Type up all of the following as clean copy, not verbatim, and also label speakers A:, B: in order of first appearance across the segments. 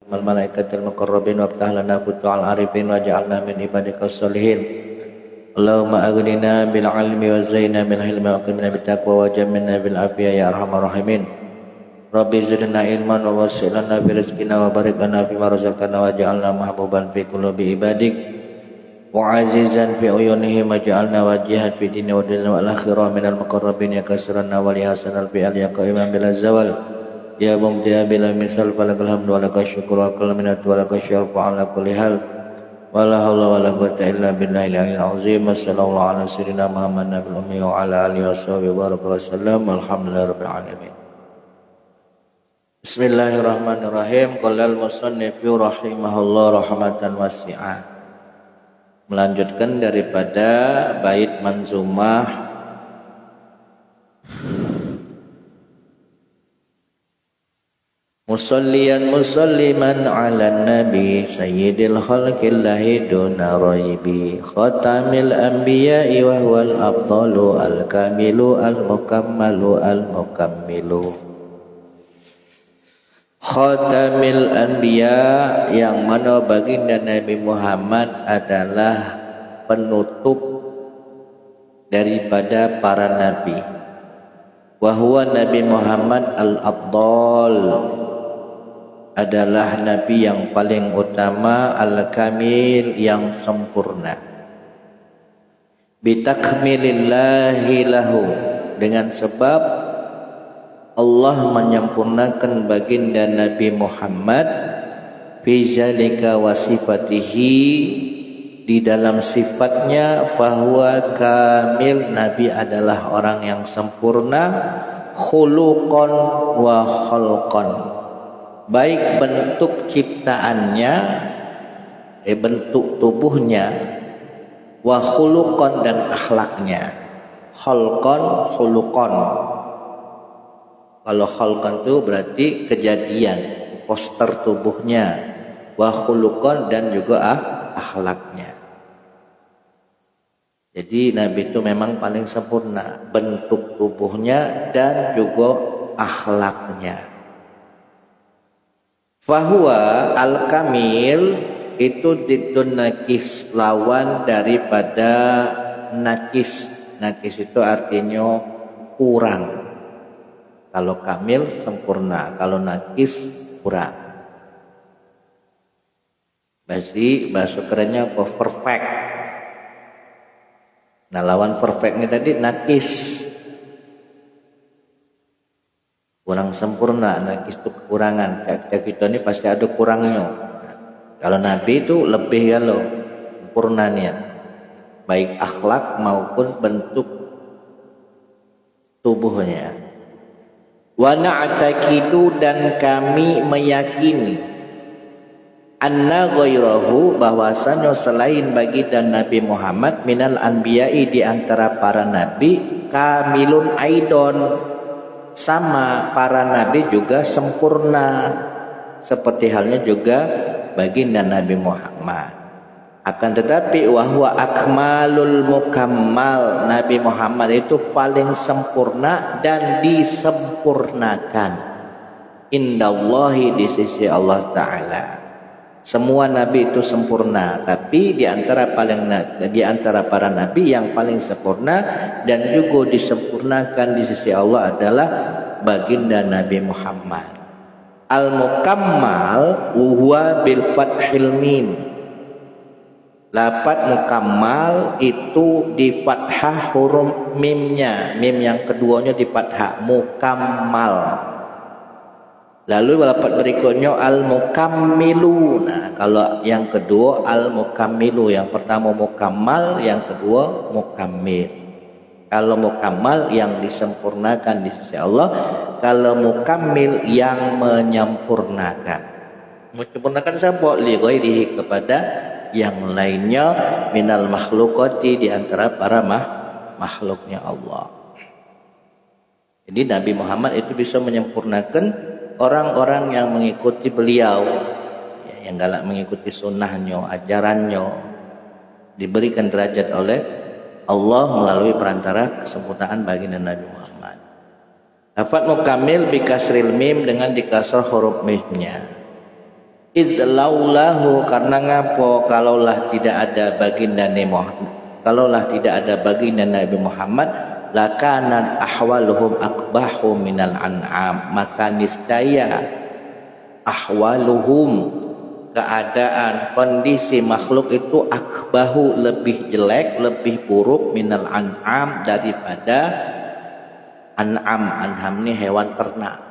A: wal malaikatil muqarrabin waftah lana futuhal arifin waj'alna min ibadikas sholihin. Allahumma aghnina bil ilmi wa zayyinna bil hilmi wa aqimna bit taqwa wa jammilna bil afiyah ya arhamar rahimin. Rabbi zidna ilman wa wasi' lana fi rizqina wa barik lana fima razaqtana waj'alna mahbuban fi qulubi ibadik wa azizan fi uyunihim waj'alna wajihan fi dini wa dunya wal akhirah minal muqarrabin ya kasrana wa li hasanal fi al yaqaiman bil zawal ya mumtiya bila misal falakal hamdu wa lakal syukru wa lakal minatu wa lakal syarfu ala kulli hal wa la hawla wa la quwwata illa billahil aliyyil azim. Sallallahu ala sayyidina Muhammad nabil ummi wa ala alihi washabihi baraka wa sallam. Alhamdulillahi rabbil alamin. Bismillahirrahmanirrahim. Qala al-musannif rahimahullah rahmatan wasi'ah. Melanjutkan daripada bait manzumah musalliyan musalliman ala nabi sayyidil khalqillahi duna raibi khatamil anbiya'i wa huwal afdalu al kamilu al mukammalu al mukammilu. Khatamil anbiya, yang mana baginda Nabi Muhammad adalah penutup daripada para nabi. Wa huwa Nabi Muhammad al-afdal, adalah nabi yang paling utama, al-kamil, yang sempurna. Bitakmilillahi lahu, dengan sebab Allah menyempurnakan baginda Nabi Muhammad fi zalika wa sifatihi, di dalam sifatnya, fahuwa kamil, Nabi adalah orang yang sempurna, khuluqan wa khalqan, baik bentuk ciptaannya, bentuk tubuhnya, wa khuluqan, dan akhlaknya. Khalqan, khuluqan. Kalau khalqan itu berarti kejadian, poster tubuhnya, wa khuluqan, dan juga akhlaknya. Jadi Nabi itu memang paling sempurna, bentuk tubuhnya dan juga akhlaknya. Fahuwa al-kamil, itu didun nakis, lawan daripada nakis. Nakis itu artinya kurang. Kalau kamil sempurna, kalau nakis kurang. Bahasa kerennya apa? Perfect. Nah, lawan perfect ini tadi nakis, kurang sempurna. Nakis itu kekurangan. Kita ini pasti ada kurangnya. Kalau Nabi itu lebih kalau sempurnanya, baik akhlak maupun bentuk tubuhnya. Wa na'taqidu, dan kami meyakini, anna ghairahu, bahwasanya selain baginda Nabi Muhammad, minal anbiya'i, di antara para nabi, kamilun aidon, sama para nabi juga sempurna, seperti halnya juga baginda Nabi Muhammad. Akan tetapi wahwa akmalul mukammal, Nabi Muhammad itu paling sempurna dan disempurnakan indallahi, di sisi Allah Ta'ala. Semua nabi itu sempurna, tapi di antara para nabi yang paling sempurna dan juga disempurnakan di sisi Allah adalah baginda Nabi Muhammad. Al-mukammal huwa bil fathil mim. Lafaz mukammal itu di fathah huruf mimnya, mim yang keduanya di fathah, mukammal. Lalu lafaz berikutnya al-mukammilu. Nah, kalau yang kedua al-mukammilu, yang pertama mukammal, yang kedua mukammil. Kalau mukammal yang disempurnakan di sisi Allah, kalau mukammil yang menyempurnakan. Menyempurnakan siapa? Li ghairihi, kepada yang lainnya, minal makhluqati, di antara para makhluknya Allah. Jadi Nabi Muhammad itu bisa menyempurnakan orang-orang yang mengikuti beliau, ya, yang galak mengikuti sunnahnya, ajarannya, diberikan derajat oleh Allah melalui perantara kesempurnaan baginda Nabi Muhammad. Lafaz mukamil bi kasril mim, dengan dikasrah huruf mimnya. id laulahu, karena ngapo kalaulah tidak ada baginda Muhammad, kalaulah tidak ada baginda Nabi Muhammad, lakanan ahwaluhum akbahu minal an'am, maka niscaya ahwaluhum, keadaan kondisi makhluk itu akbahu, lebih jelek, lebih buruk, minal an'am, daripada an'am. An'am ini hewan ternak.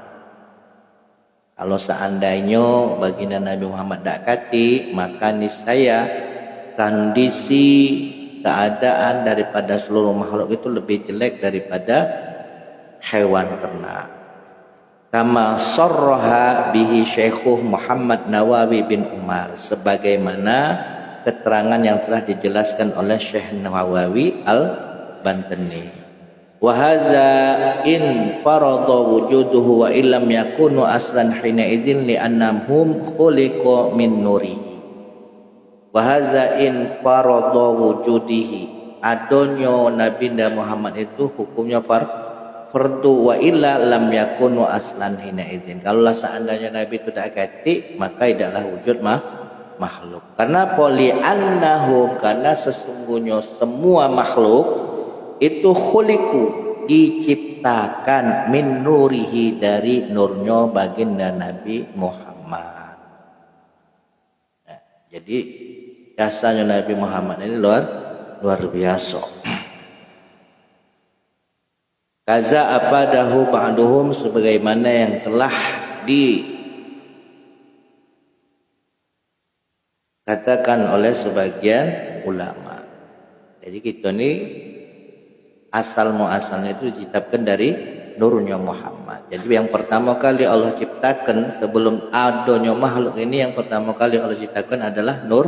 A: Kalau seandainya baginda Nabi Muhammad tak kati, maka niscaya kondisi keadaan daripada seluruh makhluk itu lebih jelek daripada hewan ternak. Kama sarraha bihi Syekhuh Muhammad Nawawi bin Umar, sebagaimana keterangan yang telah dijelaskan oleh Syekh Nawawi Al-Bantani. Wa hadza in farada wujuduhu wa illam yakunu aslan hina idzin li annahum khuliqa min nuri. Wa hadza in farada wujudihi, adonyo Nabi Muhammad itu hukumnya fardu, wa illa lam yakunu aslan hina idzin. Kalaulah seandainya Nabi itu tidak kati, maka tidaklah wujud makhluk. Karena poli annahu, karena sesungguhnya semua makhluk itu khuliku, diciptakan min nurihi, dari nurnya baginda Nabi Muhammad. Nah, jadi jasanya Nabi Muhammad ini luar biasa. Kaza afadahu ba'duhum, sebagaimana yang telah dikatakan oleh sebagian ulama. Jadi kita ini asal muasalnya itu diciptakan dari nurnya Muhammad. Jadi yang pertama kali Allah ciptakan sebelum adanya makhluk ini, yang pertama kali Allah ciptakan adalah nur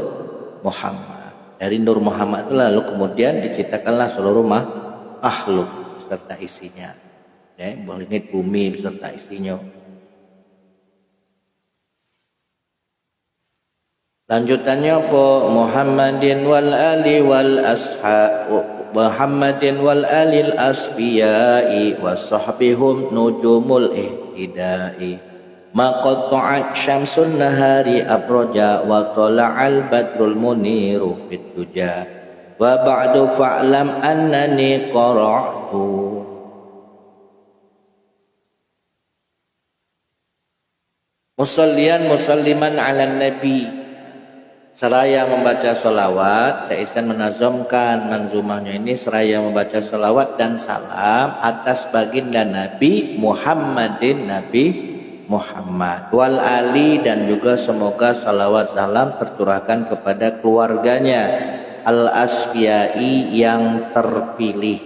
A: Muhammad. Dari nur Muhammad itu lalu kemudian diciptakanlah seluruh makhluk serta isinya. Ya, langit bumi serta isinya. Lanjutannya apa? Muhammadin wal ali wal ashab, Muhammadin wal alil asbiyai wa sahbihum nujumul ihtidai, maqatta'at syamsun nahari abroja wa tala'al badrul muniru fit duja, wa ba'du fa'lam annani qara'tu. Musallian musalliman ala nabi, seraya membaca salawat, saya akan menazamkan manzumahnya ini, seraya membaca salawat dan salam atas baginda Nabi Muhammadin, Nabi Muhammad, wal ali, dan juga semoga salawat salam tercurahkan kepada keluarganya al asbiyai, yang terpilih,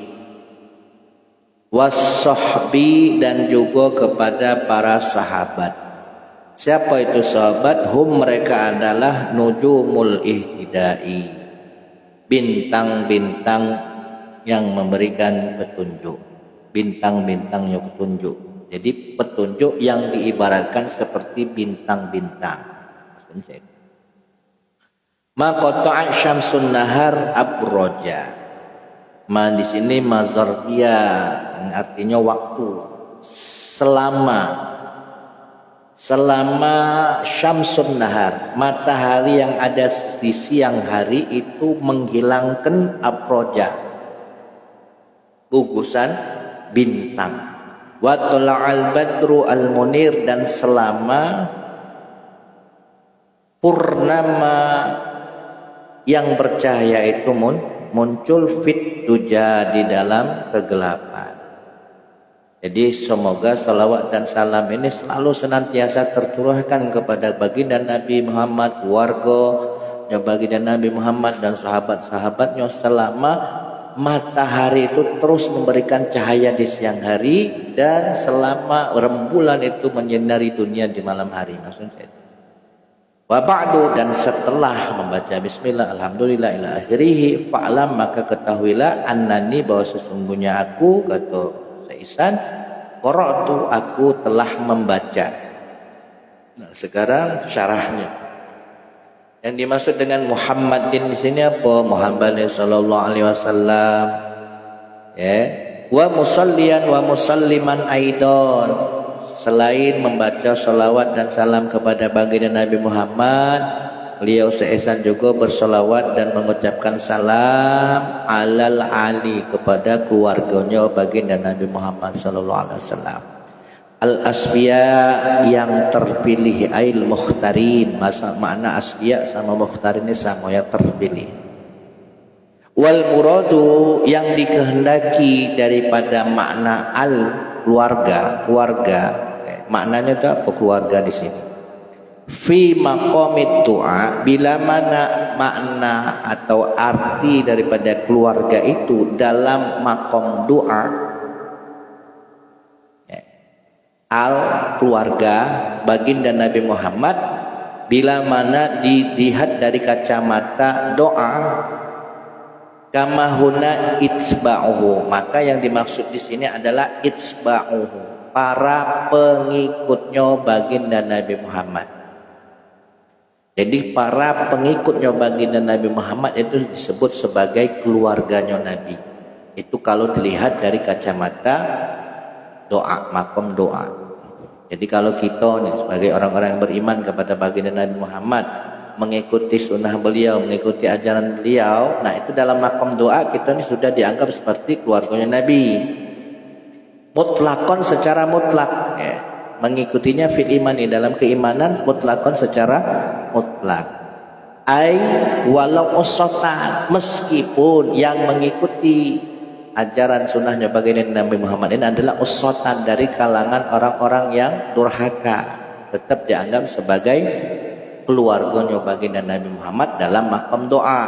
A: was sahbi, dan juga kepada para sahabat. Siapa itu sahabat? Hum, mereka adalah nujumul ihtidai, bintang-bintang yang memberikan petunjuk, bintang-bintang yang petunjuk. Jadi petunjuk yang diibaratkan seperti bintang-bintang. Maqatta'a syamsun nahar abroja. Di sini mazariyah, yang artinya waktu. Selama syamsun nahar, matahari yang ada di siang hari itu menghilangkan abroja, gugusan bintang. Wa tala'al badru al munir, dan selama purnama yang bercahaya itu muncul fit duja, di dalam kegelapan. Jadi semoga salawat dan salam ini selalu senantiasa tercurahkan kepada baginda Nabi Muhammad, keluarga baginda Nabi Muhammad dan sahabat-sahabatnya, selama matahari itu terus memberikan cahaya di siang hari, dan selama rembulan itu menyinari dunia di malam hari. Maksudnya wa ba'du, dan setelah membaca bismillah alhamdulillah ila akhirih, fa'lam, maka ketahuilah, annani, bahwa sesungguhnya aku, kata Saisan, qara'tu, aku telah membaca. Nah, sekarang syarahnya. Yang dimaksud dengan Muhammadin di sini apa? Muhammad sallallahu alaihi wasallam. Ya, wa musallian wa musalliman aidan, selain membaca salawat dan salam kepada baginda Nabi Muhammad, beliau seesan juga bersolawat dan mengucapkan salam alal ali kepada keluarganya baginda Nabi Muhammad sallallahu alaihi wasallam. Al asfiya yang terpilih, ail mukhtarin. Makna asfiya sama mukhtarin ini sama, yang terpilih. Wal muradu yang dikehendaki daripada makna al keluarga, maknanya itu apa keluarga di sini? Fi maqamid doa, bila mana makna atau arti daripada keluarga itu dalam makom doa, al keluarga baginda Nabi Muhammad, bila mana dilihat dari kacamata doa, kama huna itsba'uhu, maka yang dimaksud di sini adalah itsba'uhu, para pengikutnya baginda Nabi Muhammad. Jadi para pengikutnya baginda Nabi Muhammad itu disebut sebagai keluarganya Nabi. Itu kalau dilihat dari kacamata doa, makom doa. Jadi kalau kita nih, sebagai orang-orang yang beriman kepada baginda Nabi Muhammad, mengikuti sunnah beliau, mengikuti ajaran beliau, nah itu dalam makom doa kita ini sudah dianggap seperti keluarganya Nabi. Mutlakon secara mutlak, mengikutinya fil imani dalam keimanan, mutlakon secara mutlak. Ai walau usatan, meskipun yang mengikuti ajaran sunnahnya baginda Nabi Muhammad ini adalah usatan dari kalangan orang-orang yang durhaka, tetap dianggap sebagai keluarganya baginda Nabi Muhammad dalam makam doa.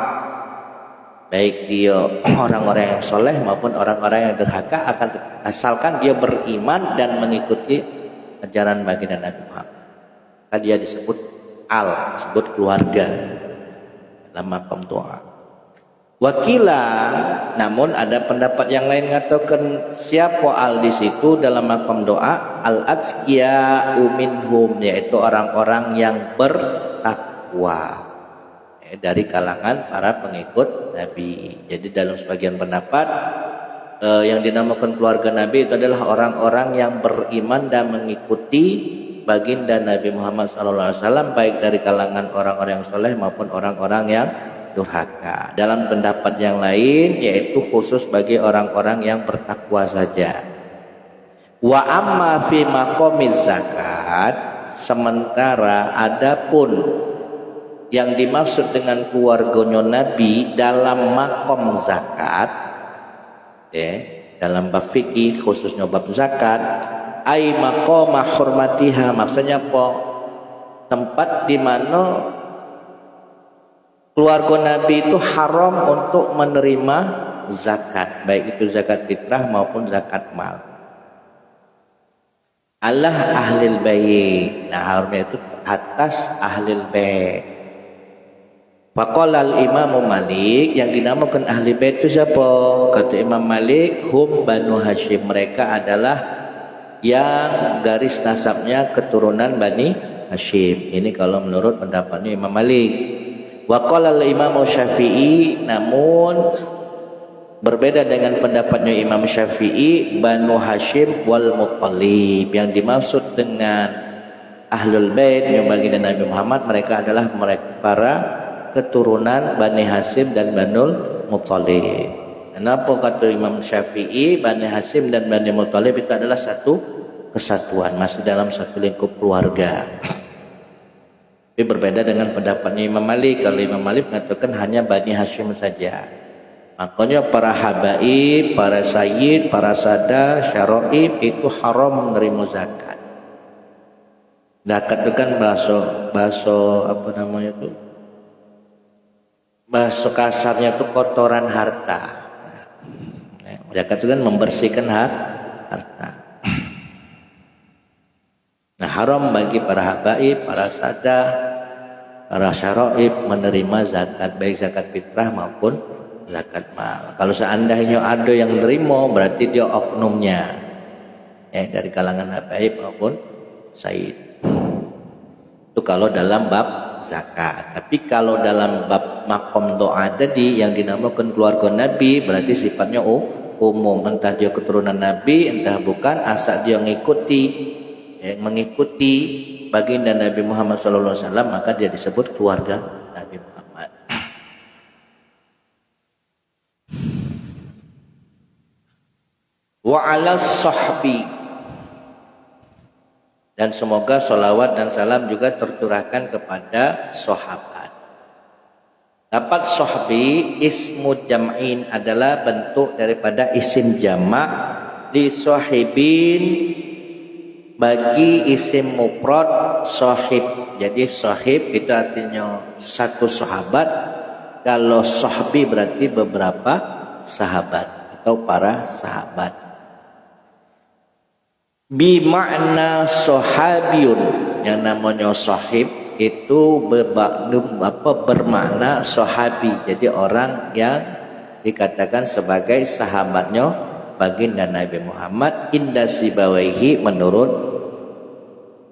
A: Baik dia orang-orang yang soleh maupun orang-orang yang durhaka, asalkan dia beriman dan mengikuti ajaran baginda Nabi Muhammad, maka dia disebut disebut keluarga dalam makam doa. Wakila, namun ada pendapat yang lain mengatakan siapa al di situ dalam makam doa, al atsqiya minhum, yaitu orang-orang yang bertakwa dari kalangan para pengikut Nabi. Jadi dalam sebagian pendapat yang dinamakan keluarga Nabi itu adalah orang-orang yang beriman dan mengikuti baginda Nabi Muhammad SAW, baik dari kalangan orang-orang yang soleh maupun orang-orang yang durhaka. Dalam pendapat yang lain yaitu khusus bagi orang-orang yang bertakwa saja. Wa amma fi maqamiz zakat, sementara adapun yang dimaksud dengan keluarganya Nabi dalam makom zakat, dalam bab fikih khususnya bab zakat, ai maqama hurmatiha, maksudnya apa? Tempat di mana keluarga Nabi itu haram untuk menerima zakat, baik itu zakat fitrah maupun zakat mal. Allah ahlil bait, nah haramnya itu atas ahlil bait. Faqala al-Imam Malik, yang dinamakan ahli bait itu siapa? Kata Imam Malik, hum Banu Hashim, mereka adalah yang garis nasabnya keturunan Bani Hashim. Ini kalau menurut pendapatnya Imam Malik. Wa qala al-Imam Syafi'i, namun berbeda dengan pendapatnya Imam Syafi'i, Banu Hashim wal Muttalib, yang dimaksud dengan ahlul bait yang baginda Nabi Muhammad, mereka adalah mereka para keturunan Bani Hashim dan Banul Muttalib. Kenapa kata Imam Syafi'i Bani Hashim dan Bani Muttalib itu adalah satu kesatuan, masih dalam satu lingkup keluarga. Tapi berbeda dengan pendapatnya Imam Malik. Kalau Imam Malik mengatakan hanya Bani Hashim saja. Makanya para habaib, para sayyid, para sada, syaraib itu haram menerima zakat. Zakat itu kan bahasa apa namanya itu? Bahasa kasarnya itu kotoran harta. Zakat itu kan membersihkan harta. Nah, haram bagi para habaib, para sada, para syaraib menerima zakat, baik zakat fitrah maupun zakat mal. Kalau seandainya ada yang menerima, berarti dia oknumnya, dari kalangan habaib maupun sayyid. Itu kalau dalam bab zakat. Tapi kalau dalam bab makom doa tadi yang dinamakan keluarga Nabi, berarti sifatnya umum, entah dia keturunan Nabi, entah bukan, asal dia ngikuti yang mengikuti baginda Nabi Muhammad SAW, maka dia disebut keluarga Nabi Muhammad. Wa ala sahbi, dan semoga sholawat dan salam juga tercurahkan kepada sahabat. Dapat sahbi ismu jam'in adalah bentuk daripada isim jamak li sahibin, bagi isim mufrad sahib. Jadi sahib itu artinya satu sahabat, kalau sahbi berarti beberapa sahabat atau para sahabat. Bi makna sahabiyun, yang namanya sahib itu bermakna sahabi, jadi orang yang dikatakan sebagai sahabatnya baginda Nabi Muhammad. Inda Sibawaihi, menurut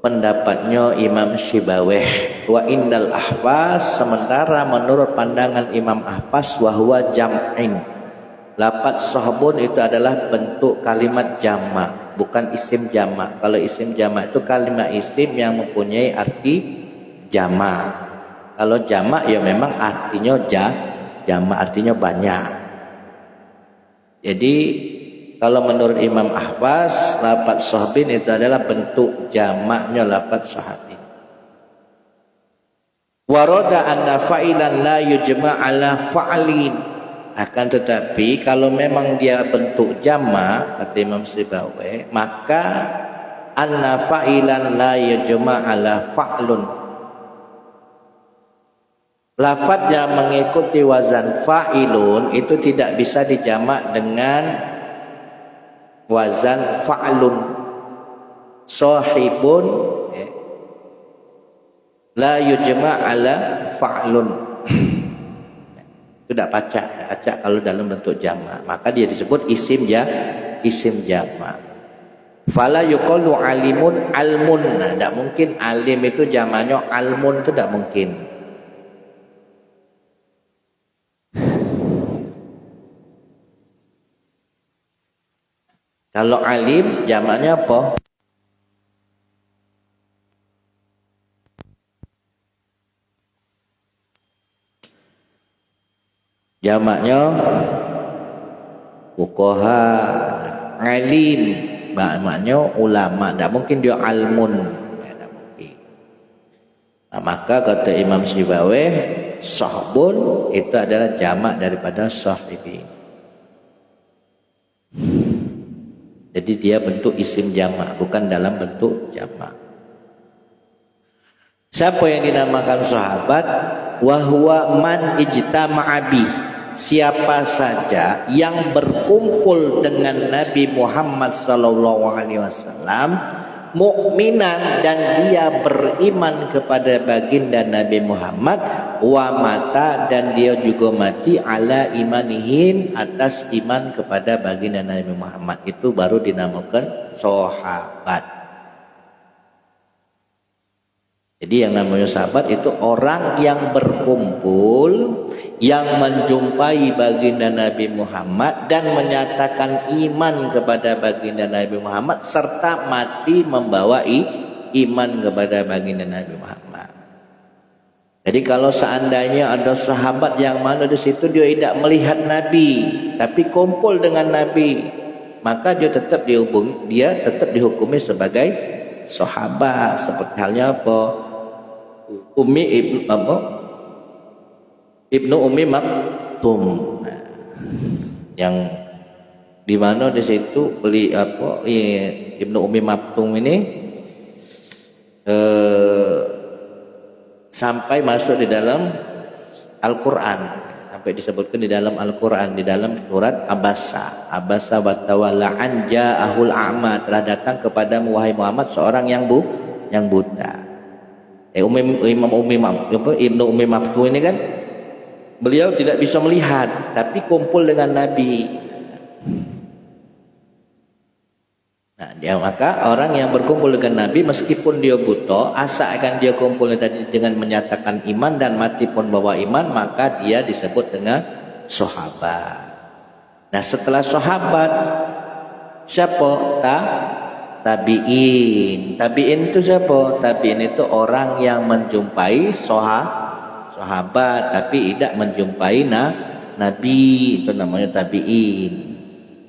A: pendapatnya Imam Sibawih. Wa indal Ahfaz, sementara menurut pandangan Imam Ahfaz, wahwa jam'in, lafaz sahabun itu adalah bentuk kalimat jamak, bukan isim jamak. Kalau isim jamak itu kalimat isim yang mempunyai arti jamak. Kalau jamak ya memang artinya jamak, artinya banyak. Jadi kalau menurut Imam Ahfaz, lafaz sahabin itu adalah bentuk jamaknya lafaz sahabi. Warada anna fa'ilan la yujma' ala fa'lin. Akan tetapi kalau memang dia bentuk jamak, kata Imam Sibawih, maka anna fa'ilan la yujma' ala fa'lun, lafaz yang mengikuti wazan fa'ilun itu tidak bisa dijamak dengan wazan fa'lun. Sahibun la yujma' ala fa'lun, tidak pacak kalau dalam bentuk jamak, maka dia disebut isim jamak. Fala yuqalu alimun almun. Nah, tidak mungkin alim itu jamaknya almun, itu tidak mungkin. Kalau alim jamaknya apa? Jamaknya fuqaha. Alim maknanya ulama, tidak mungkin dia almun, tidak mungkin. Nah, maka kata Imam Sibawih, sahbun itu adalah jamak daripada sahibi. Jadi dia bentuk isim jamak, bukan dalam bentuk jamak. Siapa yang dinamakan sahabat? Wahwa man ijtama'a bih, siapa saja yang berkumpul dengan Nabi Muhammad SAW, mukminan, dan dia beriman kepada baginda Nabi Muhammad, wa mata, dan dia juga mati ala imanihin, atas iman kepada baginda Nabi Muhammad, itu baru dinamakan sahabat. Jadi yang namanya sahabat itu orang yang berkumpul, yang menjumpai baginda Nabi Muhammad dan menyatakan iman kepada baginda Nabi Muhammad, serta mati membawa iman kepada baginda Nabi Muhammad. Jadi kalau seandainya ada sahabat yang mana di situ dia tidak melihat Nabi, tapi kumpul dengan Nabi, maka dia tetap dihukumi sebagai sahabat. Seperti halnya apa? Ibnu Ummi Maktum, nah, yang di mana di situ Ibnu Ummi Maktum ini sampai masuk di dalam Al-Quran, sampai disebutkan di dalam Al-Quran, di dalam surat Abasa wa tawalla an ja'ahul a'ma, telah datang kepadamu wahai Muhammad seorang yang buta. Ibnu Ummi Maktum ini kan beliau tidak bisa melihat, tapi kumpul dengan Nabi. Nah, maka orang yang berkumpul dengan Nabi meskipun dia buta, asalkan dia kumpul tadi dengan menyatakan iman dan mati pun bawa iman, maka dia disebut dengan sahabat. Nah, setelah sahabat siapa? tabi'in. Tabi'in itu siapa? Tabi'in itu orang yang menjumpai sahabat tapi tidak menjumpai nabi, itu namanya tabi'in.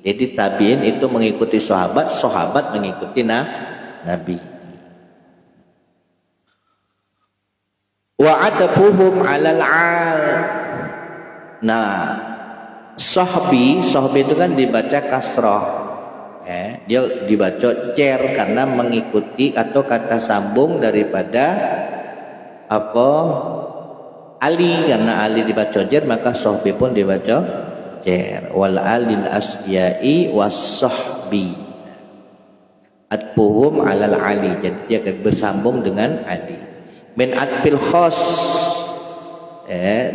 A: Jadi tabi'in itu mengikuti sahabat, sahabat mengikuti nabi. Wa atafuhum 'alal 'al. Nah, sahbi itu kan dibaca kasrah. Dia dibaca cer karena mengikuti atau kata sambung daripada apa? Ali, karena Ali dibaca cer maka sahbi pun dibaca cer. Wal alil asya'i was sahbi. Atfuhum 'alal ali. Jadi dia bersambung dengan Ali. Min atfil khas.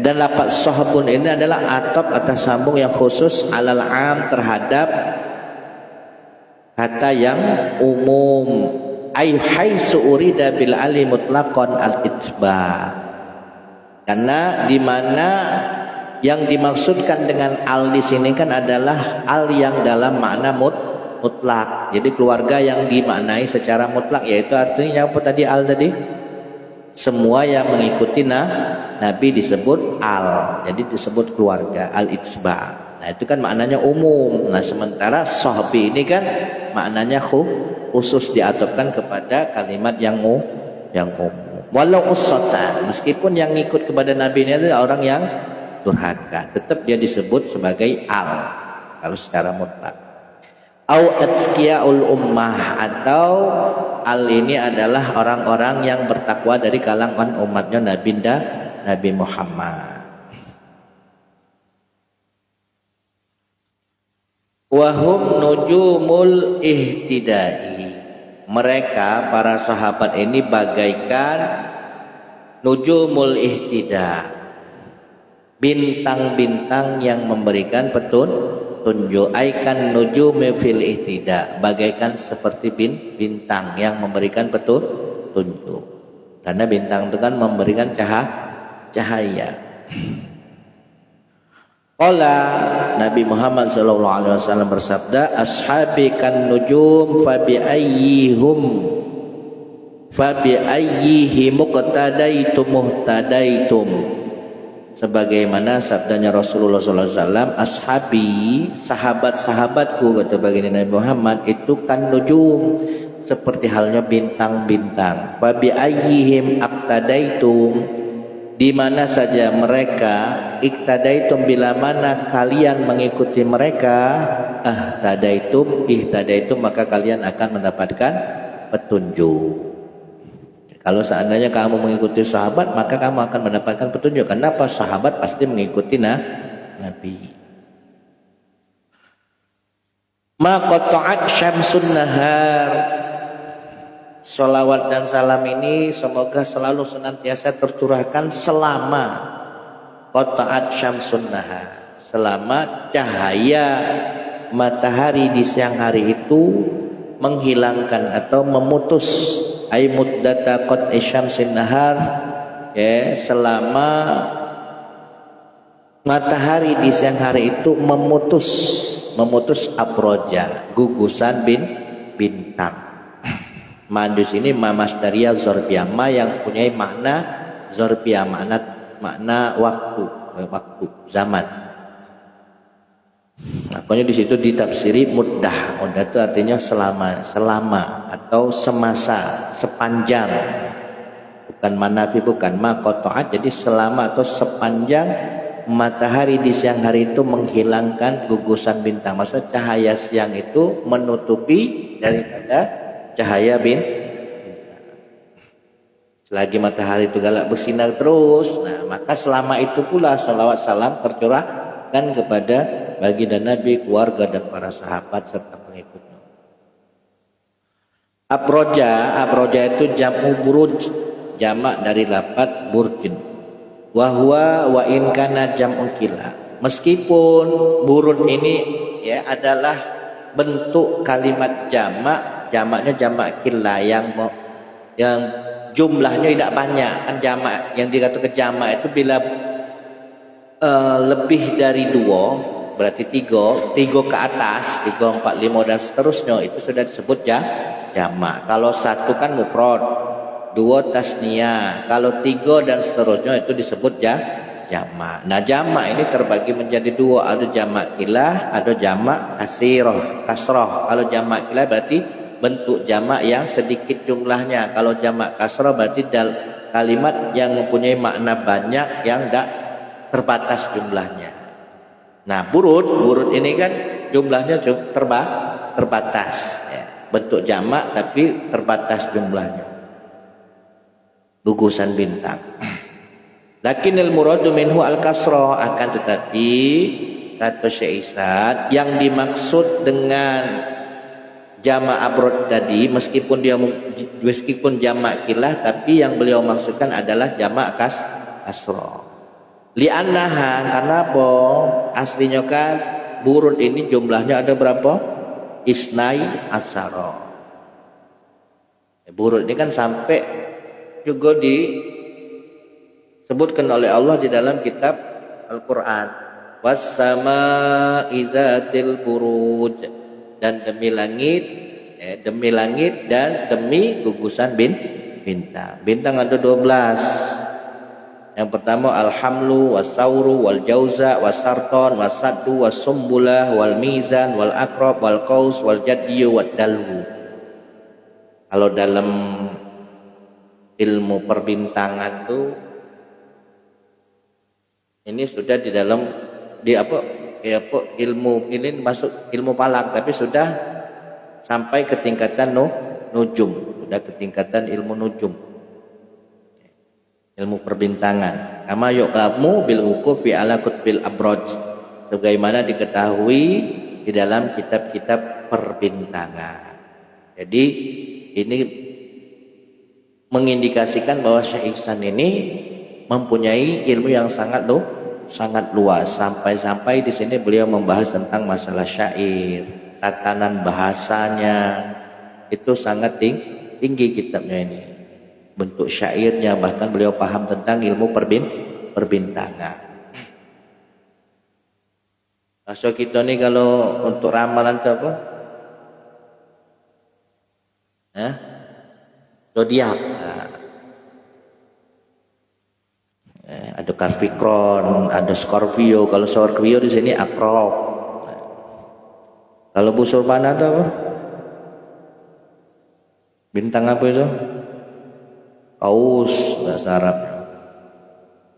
A: Dan lafaz sahbun ini adalah atap atas sambung yang khusus alal am terhadap kata yang umum. Ay haitsu urida bil ali mutlaqan al itba. Karena di mana yang dimaksudkan dengan al di sini kan adalah al yang dalam makna mutlak. Jadi keluarga yang dimaknai secara mutlak, yaitu artinya apa tadi al tadi? Semua yang mengikuti Nabi disebut al, jadi disebut keluarga, al-itsba. Nah itu kan maknanya umum. Nah sementara sahbi ini kan maknanya khusus, diatopkan kepada kalimat yang umum. Walau usatan, meskipun yang ikut kepada Nabi ini adalah orang yang durhaka, tetap dia disebut sebagai al kalau secara mutlak. Au atskiyaul ummah, atau al ini adalah orang-orang yang bertakwa dari kalangan umatnya Nabi Muhammad. Wahum nujumul ihtidai. Mereka para sahabat ini bagaikan nujumul ihtida, bintang-bintang yang memberikan petunjuk. Aikan nujumi fil ihtida, bagaikan seperti bintang yang memberikan petunjuk. Karena bintang itu kan memberikan cahaya. Qala Nabi Muhammad SAW bersabda, ashabi kan nujum fabi ayyihim muqtadaitum muhtadaitum. Sebagaimana sabdanya Rasulullah SAW, ashabi, sahabat-sahabatku, kata baginda Nabi Muhammad, itu kan nujum, seperti halnya bintang-bintang. Fabi ayyihim aqtadaitum, di mana saja mereka, iktadaitum, bila mana kalian mengikuti mereka, ihtadaitum, maka kalian akan mendapatkan petunjuk. Kalau seandainya kamu mengikuti sahabat, maka kamu akan mendapatkan petunjuk. Kenapa? Sahabat pasti mengikuti Nabi. Ma qata'at syamsun nahar. Salawat dan salam ini semoga selalu senantiasa tercurahkan selama qata'at syamsun nahar, selama cahaya matahari di siang hari itu menghilangkan atau memutus ay muddata qat'i syamsin nahar, selama matahari di siang hari itu memutus aproja, gugusan bintang. Mandus ini masdaria zorbiyah, ma yang punya makna zorbiyah, makna waktu, zaman. Makanya di situ ditafsiri muddah. Muddah itu artinya selama atau semasa, sepanjang. Bukan manafi, bukan ma qata'at, jadi selama atau sepanjang matahari di siang hari itu menghilangkan gugusan bintang. Maksudnya cahaya siang itu menutupi daripada cahaya bintang. Selagi matahari itu galak bersinar terus, nah maka selama itu pula salawat salam tercurahkan kepada baginda Nabi, keluarga dan para sahabat serta pengikutnya. Abroja itu jam'u buruj, jamak dari lafaz burjin. Wa huwa wa in kana jam'u kila. Meskipun burud ini adalah bentuk kalimat jamaknya jamak kila yang jumlahnya tidak banyak. Kan jamak yang dikatakan jamak itu bila lebih dari 2, berarti 3 ke atas, 3, 4, 5 dan seterusnya, itu sudah disebut jamak. Kalau satu kan mufrad, dua tasniyah, kalau tiga dan seterusnya itu disebut jamak. Nah jamak ini terbagi menjadi dua, ada jamak kilah, ada jamak kasroh. Kalau jamak kilah berarti bentuk jamak yang sedikit jumlahnya. Kalau jamak kasroh berarti kalimat yang mempunyai makna banyak yang tidak terbatas jumlahnya. Nah burud ini kan jumlahnya terbatas ya. Bentuk jamak tapi terbatas jumlahnya, gugusan bintang. Lakinnal muradu minhu al-kasrah, akan tetapi kata Syekh Ihsan yang dimaksud dengan jamak abrod tadi meskipun jamak kilah, tapi yang beliau maksudkan adalah jamak kasrah. Li'annaha, karena apa? Aslinya kan burud ini jumlahnya ada berapa? Isnai asara. Burud ini kan sampai juga disebutkan oleh Allah di dalam kitab Al-Quran. Was-sama'i dzatil buruj, dan demi langit dan demi gugusan bintang. Bintang ada 12. Yang pertama al-hamlu was-sauru wal jauza was-sarton was-saddu was-sumbulah wal mizan wal aqrab wal qaus wal jadyu wad dalwu. Kalau dalam ilmu perbintangan tuh ini sudah di dalam ilmu ini masuk ilmu falak, tapi sudah sampai ke tingkatan nujum, sudah ke tingkatan ilmu nujum, ilmu perbintangan. Kama yuqamu bil wuqufi ala kutbil abraj, sebagaimana diketahui di dalam kitab-kitab perbintangan. Jadi ini mengindikasikan bahwa Syekh Ihsan ini mempunyai ilmu yang sangat luas, sampai di sini beliau membahas tentang masalah syair, tatanan bahasanya itu sangat tinggi kitabnya ini. Bentuk syairnya, bahkan beliau paham tentang ilmu perbintangan. Masuk kita nih kalau untuk ramalan itu apa? Zodiak. Ada Capricorn, ada Scorpio. Kalau Scorpio di sini Akrab. Kalau busur panah itu apa? Bintang apa itu? Kaus bahasa Arab.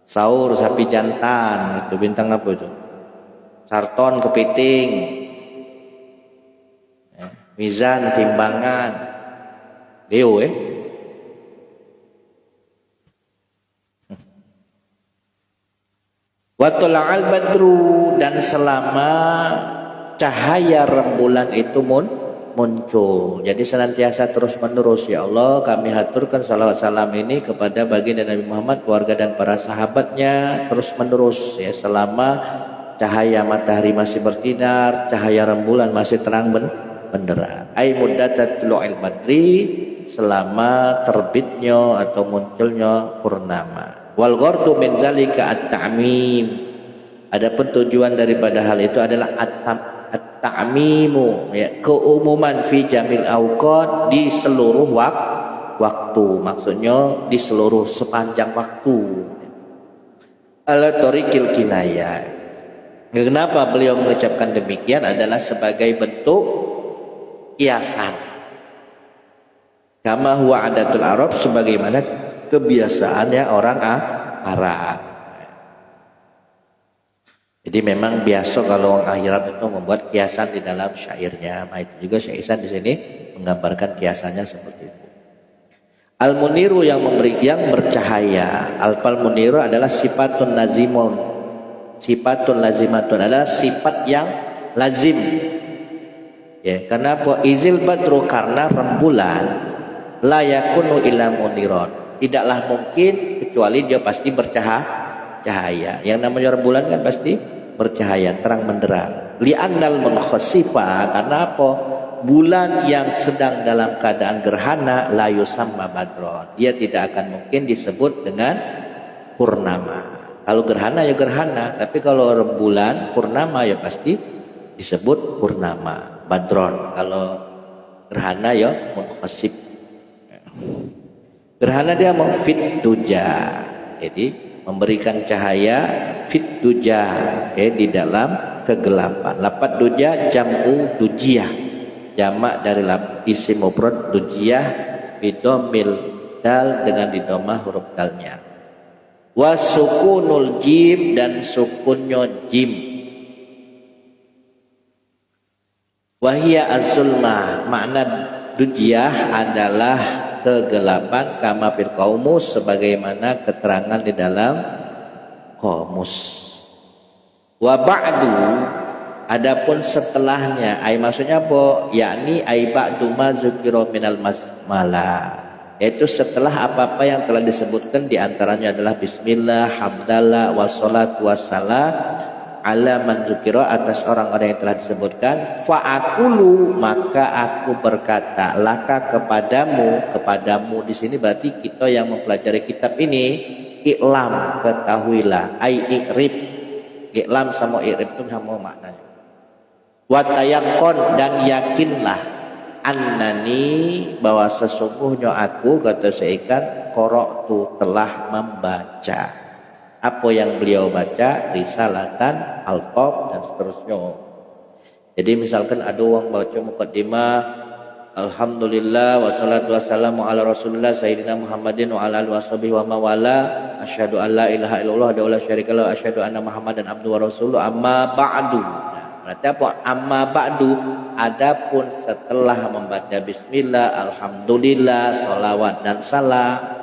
A: Saur sapi jantan, itu bintang apa itu? Sarton kepiting. Mizan timbangan. Leo wa tala'al badru, dan selama cahaya rembulan itu muncul. Jadi senantiasa terus menerus, ya Allah kami haturkan salawat salam ini kepada baginda Nabi Muhammad, keluarga dan para sahabatnya terus menerus ya, selama cahaya matahari masih bersinar, cahaya rembulan masih terang benderang. Ai muddatat tulu'il badri, selama terbitnya atau munculnya purnama. Wal ghardu min zalika at-ta'mim, adapun tujuan daripada hal itu adalah at-ta'mimu ya, keumuman fi jamil awqat, di seluruh waktu, maksudnya di seluruh sepanjang waktu. Ala tariqil kinayah. Kenapa beliau mengucapkan demikian? Adalah sebagai bentuk kiasan. Kama huwa adatul Arab, sebagaimana kebiasaannya orang Arab. Jadi memang biasa kalau orang Arab itu membuat kiasan di dalam syairnya. Nah, itu juga Syekh Ihsan di sini menggambarkan kiasannya seperti itu. Al-muniru, yang bercahaya. Al-fal muniru adalah sifatun lazimun. Sifatun lazimatun adalah sifat yang lazim. Ya, kenapa? Izil badru, karena rembulan la yakunu illa muniron, tidaklah mungkin kecuali dia pasti bercahaya. Yang namanya rembulan kan pasti bercahaya, terang benderang. Li'annal munkhasifa, karena apa? Bulan yang sedang dalam keadaan gerhana la yusamma badron, dia tidak akan mungkin disebut dengan purnama. Kalau gerhana ya gerhana, tapi kalau rembulan purnama ya pasti disebut purnama, badron. Kalau gerhana ya munkhasib. Gerhana dia mau fit duja, jadi memberikan cahaya fit duja, di dalam kegelapan. Lafaz duja jam'u dujiyah, jamak dari isim mufrad dujiyah bidomil dal dengan didomah huruf dalnya. Wa sukunul jim dan sukunnya jim. Wahia az-zulmah, makna dujiyah adalah kegelapan, kama fil qaumus sebagaimana keterangan di dalam qamus. Wa ba'du, adapun setelahnya, maksudnya apa? Yakni ba'du ma zukira minal masmala, yaitu setelah apa-apa yang telah disebutkan, di antaranya adalah bismillah, hamdalah, wassalatu wassalam ala man zukira, atas orang-orang yang telah disebutkan. Fa'akulu, maka aku berkata, laka kepadamu di sini berarti kita yang mempelajari kitab ini. I'lam, ketahuilah, i'rib. I'lam sama i'rib itu sama maknanya. Wa tayaqqan, dan yakinlah, annani, bahwa sesungguhnya aku, kata Syaikan, qara'tu, telah membaca. Apa yang beliau baca, risalatan, alqab, dan seterusnya. Jadi misalkan ada orang baca muqaddimah, alhamdulillah wassalatu wassalamu ala rasulillah sayyidina Muhammadin wa ala alihi washabihi wa mawala, asyhadu an la ilaha illallah wa la syarika lahu, asyhadu anna Muhammadan abduhu wa rasuluh, amma ba'du. Nah, berarti apa? Amma ba'du, adapun setelah membaca bismillah, alhamdulillah, sholawat dan salam,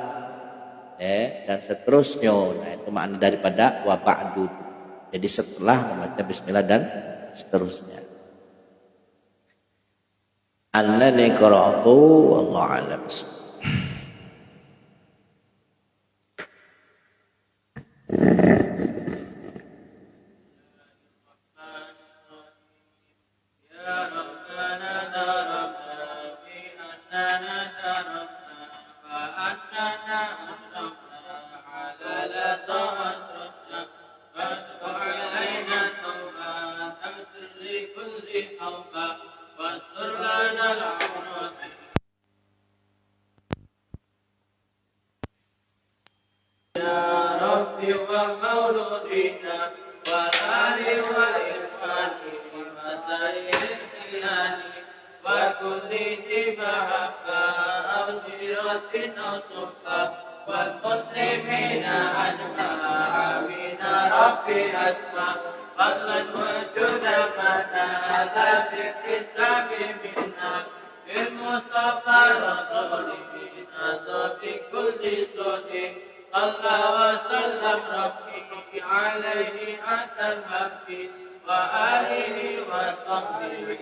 A: dan seterusnya. Nah, itu makna daripada wa ba'du. Jadi setelah membaca bismillah dan seterusnya. Annani qara'tu wallahu a'lam.
B: والمسلمين أجمع من ربي أسمع فضلا وجودا فتنال باكتساب منا بالمصطفى رسوله نزل بكل صوت صلى وسلم ربي عليه أتى المكي وآله وصحبه